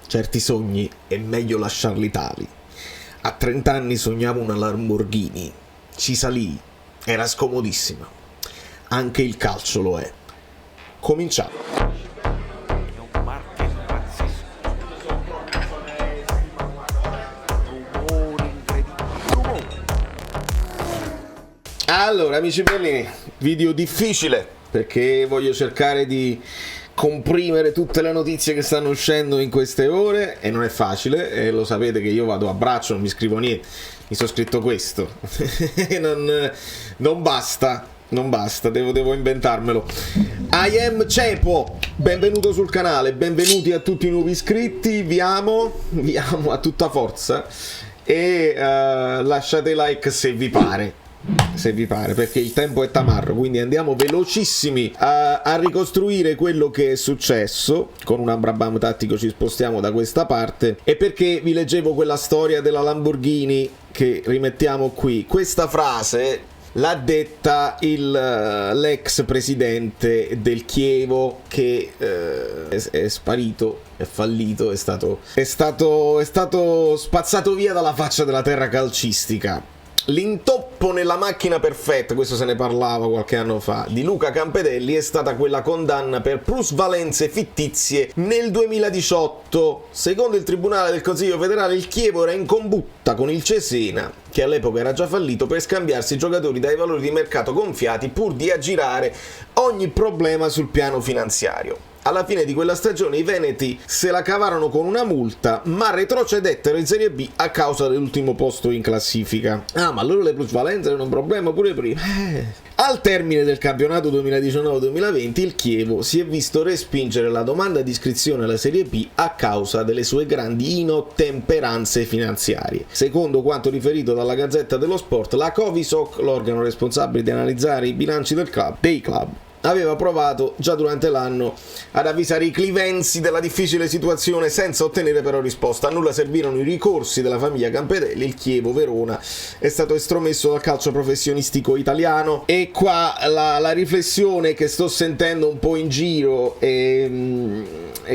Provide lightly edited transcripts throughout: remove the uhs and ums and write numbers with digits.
Certi sogni è meglio lasciarli tali. A 30 anni sognavo una Lamborghini. Ci salii. Era scomodissima. Anche il calcio lo è. Cominciamo. Allora, amici bellini, video difficile perché voglio cercare di comprimere tutte le notizie che stanno uscendo in queste ore e non è facile, e lo sapete che io vado a braccio, non mi scrivo niente, mi sono scritto questo. non basta, devo inventarmelo. I am Cepo, benvenuto sul canale, benvenuti a tutti i nuovi iscritti, vi amo a tutta forza e lasciate like se vi pare, perché il tempo è tamarro, quindi andiamo velocissimi a ricostruire quello che è successo. Con un Ambrabam tattico ci spostiamo da questa parte, e perché vi leggevo quella storia della Lamborghini che rimettiamo qui. Questa frase l'ha detta l'ex presidente del Chievo, che è sparito, è fallito, è stato spazzato via dalla faccia della terra calcistica. L'intoppo nella macchina perfetta, questo se ne parlava qualche anno fa, di Luca Campedelli è stata quella condanna per plusvalenze fittizie nel 2018. Secondo il Tribunale del Consiglio federale, il Chievo era in combutta con il Cesena, che all'epoca era già fallito, per scambiarsi giocatori dai valori di mercato gonfiati pur di aggirare ogni problema sul piano finanziario. Alla fine di quella stagione i veneti se la cavarono con una multa, ma retrocedettero in Serie B a causa dell'ultimo posto in classifica. Ma allora le plusvalenze erano un problema pure prima. Al termine del campionato 2019-2020 il Chievo si è visto respingere la domanda di iscrizione alla Serie B a causa delle sue grandi inottemperanze finanziarie. Secondo quanto riferito dalla Gazzetta dello Sport, la Covisoc, l'organo responsabile di analizzare i bilanci dei club, aveva provato già durante l'anno ad avvisare i clivensi della difficile situazione senza ottenere però risposta. A nulla servirono i ricorsi della famiglia Campedelli. Il Chievo Verona è stato estromesso dal calcio professionistico italiano. E qua la riflessione che sto sentendo un po' in giro è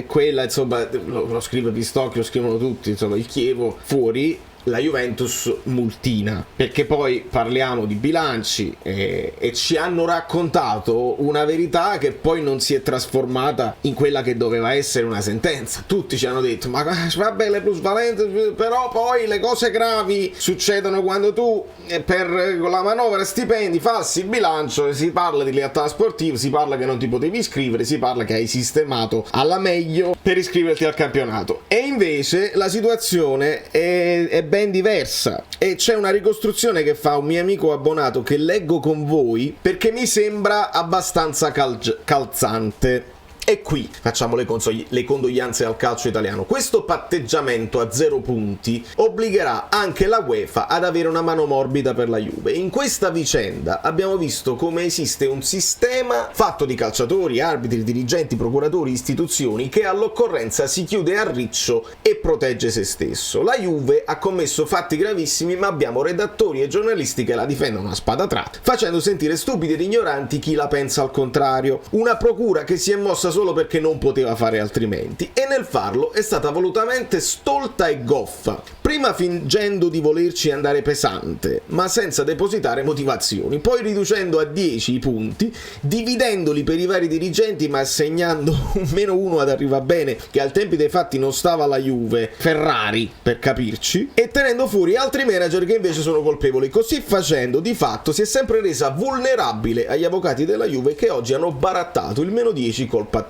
quella, insomma, lo scrive Pistocchio, lo scrivono tutti, insomma, il Chievo fuori, la Juventus multina, perché poi parliamo di bilanci e ci hanno raccontato una verità che poi non si è trasformata in quella che doveva essere una sentenza. Tutti ci hanno detto: ma vabbè, le plusvalenze, però poi le cose gravi succedono quando tu per la manovra stipendi falsi il bilancio, si parla di lealtà sportiva, si parla che non ti potevi iscrivere, si parla che hai sistemato alla meglio per iscriverti al campionato. E invece la situazione è ben diversa, e c'è una ricostruzione che fa un mio amico abbonato che leggo con voi perché mi sembra abbastanza calzante. E qui facciamo le condoglianze al calcio italiano. Questo patteggiamento a 0 punti obbligherà anche la UEFA ad avere una mano morbida per la Juve. In questa vicenda abbiamo visto come esiste un sistema fatto di calciatori, arbitri, dirigenti, procuratori, istituzioni, che all'occorrenza si chiude a riccio e protegge se stesso. La Juve ha commesso fatti gravissimi, ma abbiamo redattori e giornalisti che la difendono a spada tratta, facendo sentire stupidi ed ignoranti chi la pensa al contrario. Una procura che si è mossa solo perché non poteva fare altrimenti, e nel farlo è stata volutamente stolta e goffa, prima fingendo di volerci andare pesante ma senza depositare motivazioni, poi riducendo a 10 i punti, dividendoli per i vari dirigenti ma assegnando un -1 ad Arrivabene, che al tempi dei fatti non stava alla Juve, Ferrari per capirci, e tenendo fuori altri manager che invece sono colpevoli. Così facendo di fatto si è sempre resa vulnerabile agli avvocati della Juve, che oggi hanno barattato il -10 col patteggiamento.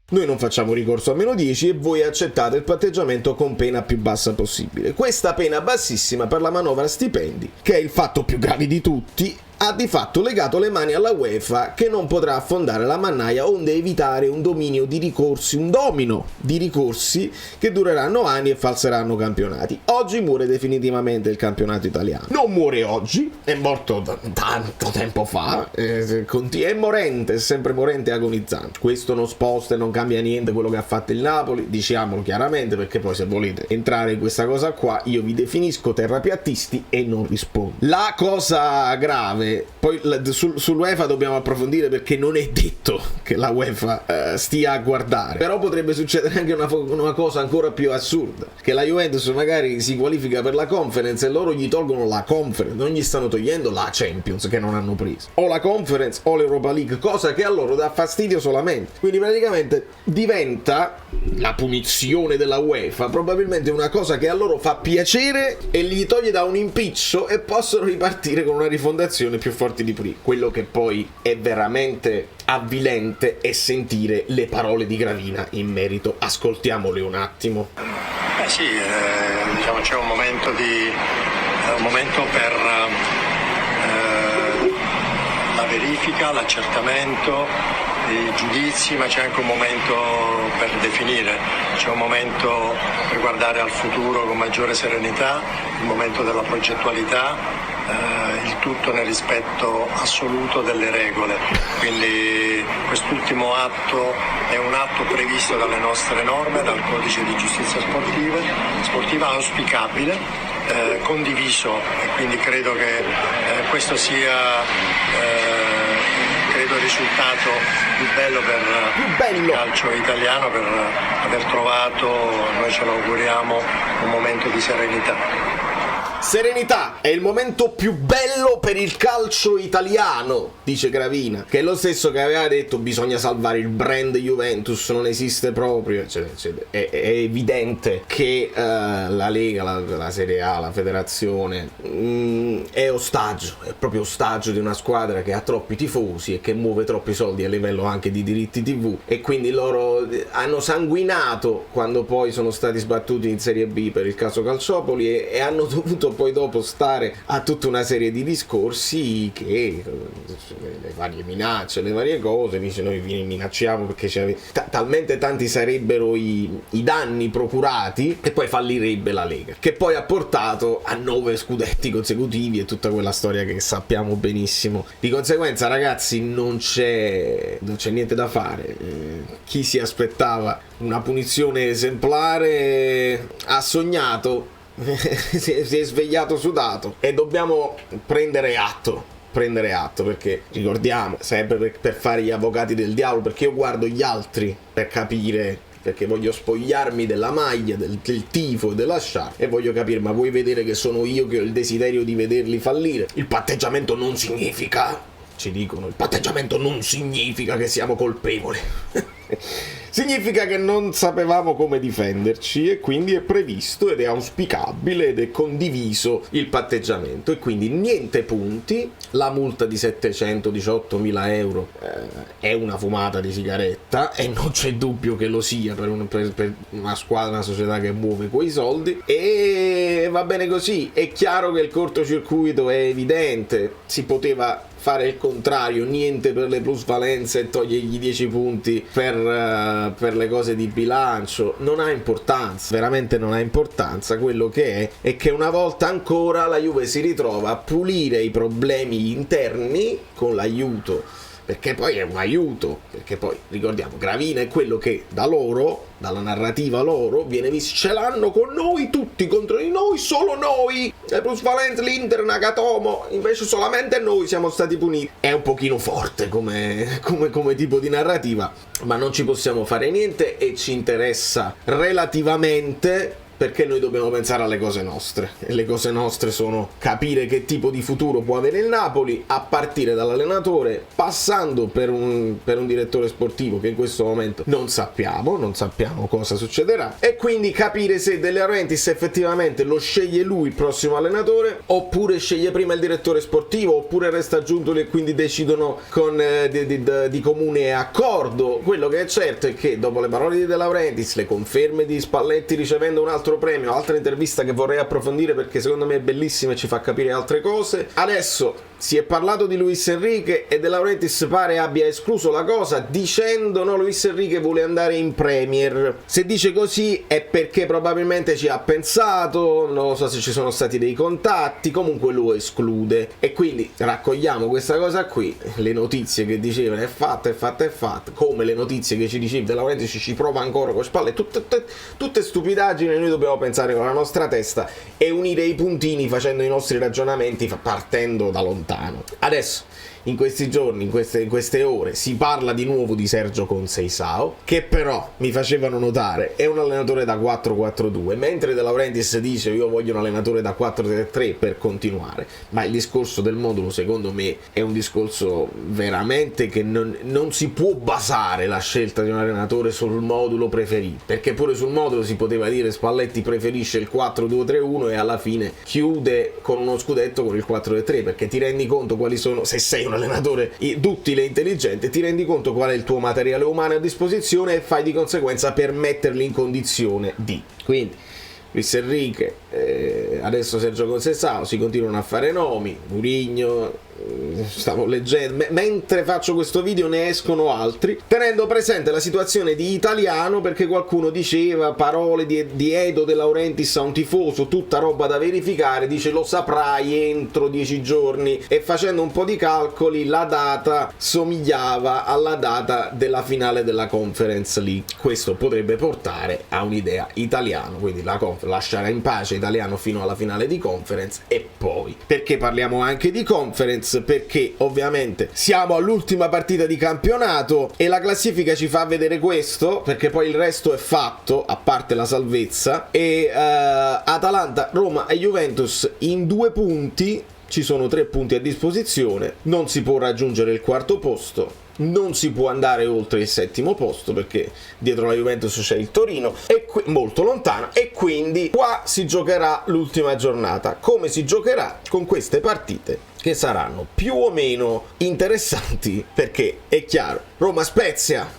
Noi non facciamo ricorso a -10 e voi accettate il patteggiamento con pena più bassa possibile. Questa pena bassissima per la manovra stipendi, che è il fatto più grave di tutti, ha di fatto legato le mani alla UEFA, che non potrà affondare la mannaia onde evitare un domino di ricorsi che dureranno anni e falseranno campionati. Oggi muore definitivamente il campionato italiano. Non muore oggi, è morto tanto tempo fa, è morente, è sempre morente e agonizzante. Questo non sposta e non cambia niente quello che ha fatto il Napoli, diciamolo chiaramente, perché poi se volete entrare in questa cosa qua io vi definisco terrapiattisti e non rispondo. La cosa grave dove poi sull'UEFA dobbiamo approfondire, perché non è detto che la UEFA stia a guardare, però potrebbe succedere anche una cosa ancora più assurda, che la Juventus magari si qualifica per la Conference e loro gli tolgono la Conference, non gli stanno togliendo la Champions che non hanno preso, o la Conference o l'Europa League, cosa che a loro dà fastidio solamente. Quindi praticamente diventa la punizione della UEFA probabilmente una cosa che a loro fa piacere e gli toglie da un impiccio, e possono ripartire con una rifondazione più forte di prima. Quello che poi è veramente avvilente è sentire le parole di Gravina in merito. Ascoltiamole un attimo. Sì, diciamo c'è un momento per la verifica, l'accertamento, i giudizi, ma c'è anche un momento per definire, c'è un momento per guardare al futuro con maggiore serenità, il momento della progettualità, il tutto nel rispetto assoluto delle regole. Quindi quest'ultimo atto è un atto previsto dalle nostre norme, dal codice di giustizia sportiva auspicabile, condiviso, e quindi credo che questo sia il risultato più bello per il calcio italiano, per aver trovato, noi ce lo auguriamo, un momento di serenità. Serenità è il momento più bello per il calcio italiano, dice Gravina, che è lo stesso che aveva detto bisogna salvare il brand Juventus, non esiste proprio, eccetera, eccetera. È evidente che la Lega, la Serie A, la federazione è ostaggio, è proprio ostaggio di una squadra che ha troppi tifosi e che muove troppi soldi a livello anche di diritti TV, e quindi loro hanno sanguinato quando poi sono stati sbattuti in Serie B per il caso Calciopoli, e hanno dovuto poi dopo stare a tutta una serie di discorsi che le varie minacce, le varie cose, dice noi vi minacciamo perché talmente tanti sarebbero i danni procurati che poi fallirebbe la Lega, che poi ha portato a 9 scudetti consecutivi e tutta quella storia che sappiamo benissimo. Di conseguenza, ragazzi, non c'è niente da fare. Chi si aspettava una punizione esemplare ha sognato, si è svegliato sudato, e dobbiamo prendere atto, perché ricordiamo sempre per fare gli avvocati del diavolo, perché io guardo gli altri per capire, perché voglio spogliarmi della maglia, del tifo e della sciarpa, e voglio capire, ma vuoi vedere che sono io che ho il desiderio di vederli fallire? Il patteggiamento non significa, ci dicono, il patteggiamento non significa che siamo colpevoli. Significa che non sapevamo come difenderci, e quindi è previsto ed è auspicabile ed è condiviso il patteggiamento, e quindi niente punti. La multa di 718.000 euro è una fumata di sigaretta, e non c'è dubbio che lo sia per una squadra, una società che muove quei soldi, e va bene così. È chiaro che il cortocircuito è evidente, si poteva fare il contrario, niente per le plusvalenze e togliergli 10 punti per le cose di bilancio. Non ha importanza, veramente non ha importanza. Quello che è che una volta ancora la Juve si ritrova a pulire i problemi interni con l'aiuto, perché poi è un aiuto, perché poi ricordiamo, Gravina è quello che da loro, dalla narrativa loro, viene visto, ce l'hanno con noi tutti contro di noi, solo noi, le plusvalenze, l'Inter, Nagatomo, invece solamente noi siamo stati puniti. È un pochino forte come tipo di narrativa, ma non ci possiamo fare niente, e ci interessa relativamente, perché noi dobbiamo pensare alle cose nostre, e le cose nostre sono capire che tipo di futuro può avere il Napoli, a partire dall'allenatore, passando per un direttore sportivo che in questo momento non sappiamo cosa succederà, e quindi capire se De Laurentiis effettivamente lo sceglie lui il prossimo allenatore, oppure sceglie prima il direttore sportivo, oppure resta giunto e quindi decidono di comune accordo. Quello che è certo è che dopo le parole di De Laurentiis, le conferme di Spalletti ricevendo un altro premio, altra intervista che vorrei approfondire perché secondo me è bellissima e ci fa capire altre cose, adesso si è parlato di Luis Enrique, e De Laurentiis pare abbia escluso la cosa dicendo no, Luis Enrique vuole andare in Premier. Se dice così è perché probabilmente ci ha pensato, non lo so se ci sono stati dei contatti, comunque lo esclude, e quindi raccogliamo questa cosa qui, le notizie che dicevano è fatta, come le notizie che ci diceva De Laurentiis ci prova ancora con le spalle, tutte stupidaggini. Noi dobbiamo pensare con la nostra testa e unire i puntini facendo i nostri ragionamenti partendo da lontano. lontano. Adesso in questi giorni, in queste ore, si parla di nuovo di Sergio Conceição, che però mi facevano notare è un allenatore da 4-4-2, mentre De Laurentiis dice io voglio un allenatore da 4-3-3 per continuare. Ma il discorso del modulo secondo me è un discorso veramente che non si può basare la scelta di un allenatore sul modulo preferito, perché pure sul modulo si poteva dire Spalletti preferisce il 4-2-3-1 e alla fine chiude con uno scudetto con il 4-3, perché ti rendi conto quali sono, se sei un allenatore duttile e intelligente, ti rendi conto qual è il tuo materiale umano a disposizione e fai di conseguenza per metterli in condizione di. Quindi Luis Enrique, adesso Sergio Conceição, si continuano a fare nomi, Mourinho, stavo leggendo, mentre faccio questo video ne escono altri, tenendo presente la situazione di Italiano, perché qualcuno diceva parole di Edo De Laurentiis a un tifoso, tutta roba da verificare, dice lo saprai entro 10 giorni, e facendo un po' di calcoli la data somigliava alla data della finale della Conference League. Questo potrebbe portare a un'idea Italiano, quindi lasciare in pace Italiano fino alla finale di Conference. E poi, perché parliamo anche di Conference? Perché ovviamente siamo all'ultima partita di campionato e la classifica ci fa vedere questo, perché poi il resto è fatto, a parte la salvezza, e Atalanta, Roma e Juventus in 2 punti, ci sono 3 punti a disposizione, non si può raggiungere il quarto posto, non si può andare oltre il 7° posto perché dietro la Juventus c'è il Torino, e molto lontano, e quindi qua si giocherà l'ultima giornata. Come si giocherà? Con queste partite che saranno più o meno interessanti, perché è chiaro, Roma-Spezia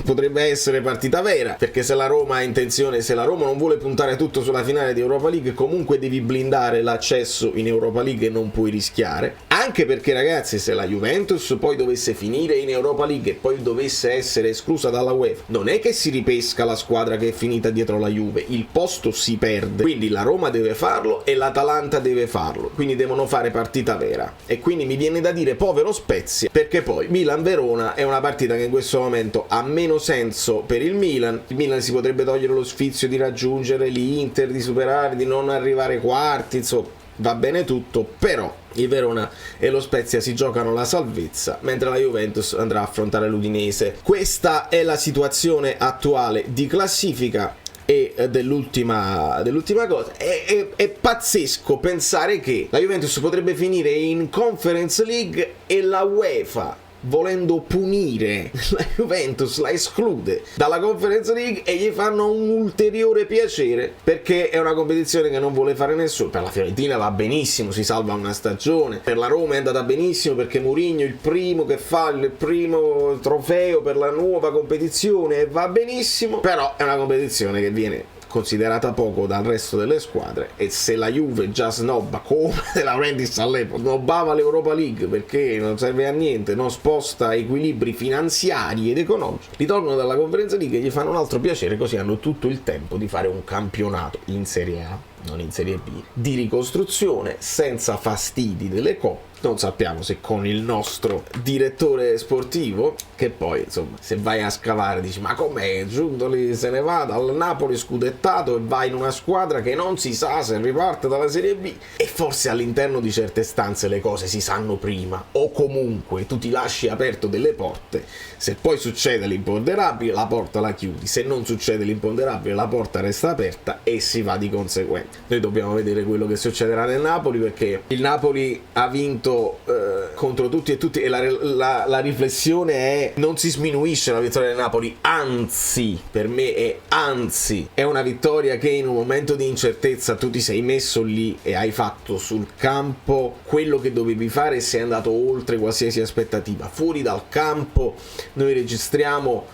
potrebbe essere partita vera, perché se la Roma ha intenzione, se la Roma non vuole puntare tutto sulla finale di Europa League, comunque devi blindare l'accesso in Europa League e non puoi rischiare, anche perché ragazzi, se la Juventus poi dovesse finire in Europa League e poi dovesse essere esclusa dalla UEFA, non è che si ripesca la squadra che è finita dietro la Juve, il posto si perde, quindi la Roma deve farlo e l'Atalanta deve farlo, quindi devono fare partita vera. E quindi mi viene da dire povero Spezia, perché poi Milan-Verona è una partita che in questo momento ha meno senso per il Milan si potrebbe togliere lo sfizio di raggiungere l'Inter, di superare, di non arrivare quarti, insomma va bene tutto, però il Verona e lo Spezia si giocano la salvezza, mentre la Juventus andrà a affrontare l'Udinese. Questa è la situazione attuale di classifica e dell'ultima cosa. È pazzesco pensare che la Juventus potrebbe finire in Conference League e la UEFA, volendo punire la Juventus, la esclude dalla Conference League e gli fanno un ulteriore piacere, perché è una competizione che non vuole fare nessuno. Per la Fiorentina va benissimo, si salva una stagione, per la Roma è andata benissimo perché Mourinho è il primo che fa il primo trofeo per la nuova competizione e va benissimo, però è una competizione che viene considerata poco dal resto delle squadre, e se la Juve già snobba, come De Laurentiis all'epoca snobbava l'Europa League perché non serve a niente, non sposta equilibri finanziari ed economici, li tolgono dalla Conference League e gli fanno un altro piacere, così hanno tutto il tempo di fare un campionato in Serie A, non in Serie B, di ricostruzione senza fastidi delle coppe. Non sappiamo se con il nostro direttore sportivo, che poi insomma se vai a scavare dici ma com'è, Giuntoli se ne va dal Napoli scudettato e va in una squadra che non si sa se riparte dalla Serie B, e forse all'interno di certe stanze le cose si sanno prima, o comunque tu ti lasci aperto delle porte, se poi succede l'imponderabile la porta la chiudi, se non succede l'imponderabile la porta resta aperta e si va di conseguenza. Noi dobbiamo vedere quello che succederà nel Napoli, perché il Napoli ha vinto contro tutti e tutti, e la riflessione è non si sminuisce la vittoria del Napoli, anzi per me è una vittoria che in un momento di incertezza tu ti sei messo lì e hai fatto sul campo quello che dovevi fare e sei andato oltre qualsiasi aspettativa. Fuori dal campo noi registriamo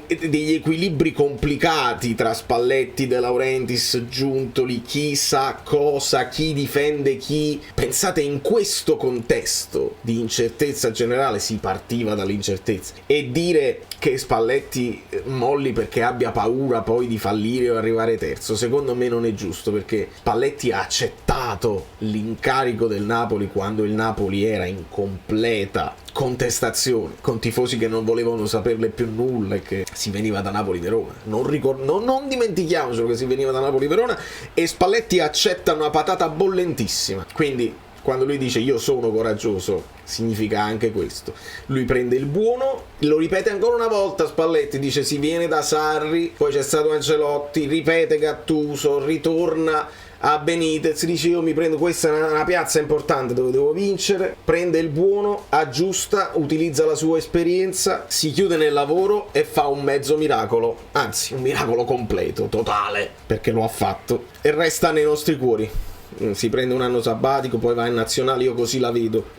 degli equilibri complicati tra Spalletti, De Laurentiis, Giuntoli, chi sa cosa, chi difende chi. Pensate, in questo contesto di incertezza generale, si partiva dall'incertezza, e dire che Spalletti molli perché abbia paura poi di fallire o arrivare terzo, secondo me non è giusto, perché Spalletti ha accettato l'incarico del Napoli quando il Napoli era in completa contestazione, con tifosi che non volevano saperne più nulla e che si veniva da Napoli-Verona. Non dimentichiamocelo che si veniva da Napoli-Verona, e Spalletti accetta una patata bollentissima. Quindi quando lui dice io sono coraggioso, significa anche questo. Lui prende il buono, lo ripete ancora una volta Spalletti, dice si viene da Sarri, poi c'è stato Ancelotti, ripete Gattuso, ritorna a Benitez, dice io mi prendo, questa è una piazza importante dove devo vincere, prende il buono, aggiusta, utilizza la sua esperienza, si chiude nel lavoro e fa un mezzo miracolo, anzi un miracolo completo, totale, perché lo ha fatto e resta nei nostri cuori. Si prende un anno sabbatico, poi va in nazionale, io così la vedo,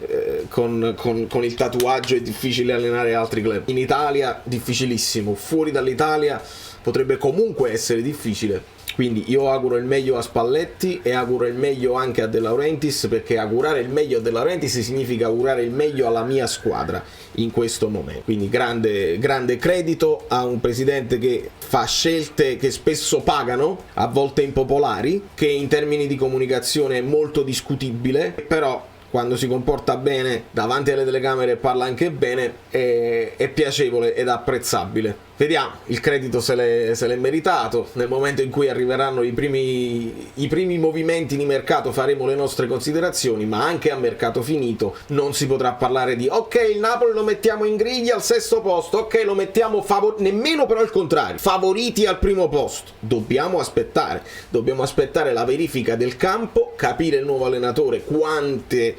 con il tatuaggio è difficile allenare altri club, in Italia difficilissimo, fuori dall'Italia potrebbe comunque essere difficile. Quindi io auguro il meglio a Spalletti e auguro il meglio anche a De Laurentiis, perché augurare il meglio a De Laurentiis significa augurare il meglio alla mia squadra in questo momento. Quindi grande credito a un presidente che fa scelte che spesso pagano, a volte impopolari, che in termini di comunicazione è molto discutibile, però quando si comporta bene davanti alle telecamere e parla anche bene è piacevole ed apprezzabile. Vediamo, il credito se l'è meritato. Nel momento in cui arriveranno i primi movimenti di mercato faremo le nostre considerazioni, ma anche a mercato finito non si potrà parlare di ok, il Napoli lo mettiamo in griglia al 6° posto, ok, lo mettiamo nemmeno però il contrario, favoriti al 1° posto. Dobbiamo aspettare la verifica del campo, capire il nuovo allenatore quante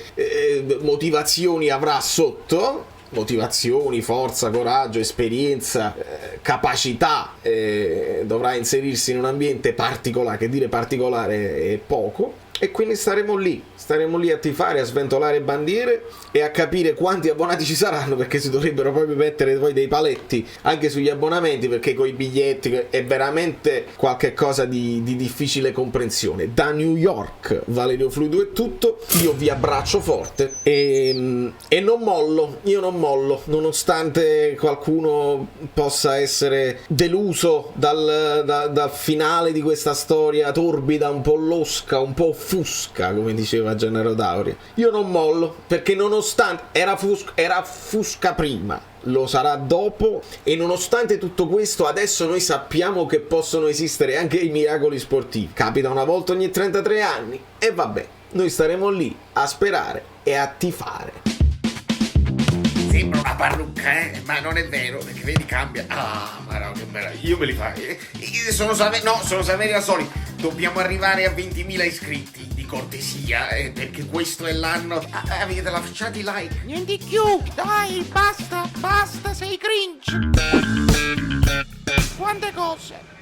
motivazioni avrà sotto. Motivazioni, forza, coraggio, esperienza, capacità, dovrà inserirsi in un ambiente particolare, che dire particolare è poco, e quindi staremo lì a tifare, a sventolare bandiere e a capire quanti abbonati ci saranno, perché si dovrebbero proprio mettere poi dei paletti anche sugli abbonamenti, perché con i biglietti è veramente qualche cosa di difficile comprensione. Da New York, Valerio Fluido è tutto, io vi abbraccio forte e non mollo, nonostante qualcuno possa essere deluso dal finale di questa storia torbida, un po' losca, un po' fusca, come diceva Gennaro D'Auria. Io non mollo, perché nonostante era fusca prima, lo sarà dopo, e nonostante tutto questo adesso noi sappiamo che possono esistere anche i miracoli sportivi. Capita una volta ogni 33 anni e vabbè, noi staremo lì a sperare e a tifare. Sembra una parrucca, ma non è vero, perché vedi cambia. Ah, ma no, che meraviglia, io me li fai. Sono Saveri da soli. Dobbiamo arrivare a 20.000 iscritti, di cortesia, perché questo è l'anno. Avete lasciato i like. Niente più, dai, basta, sei cringe. Quante cose.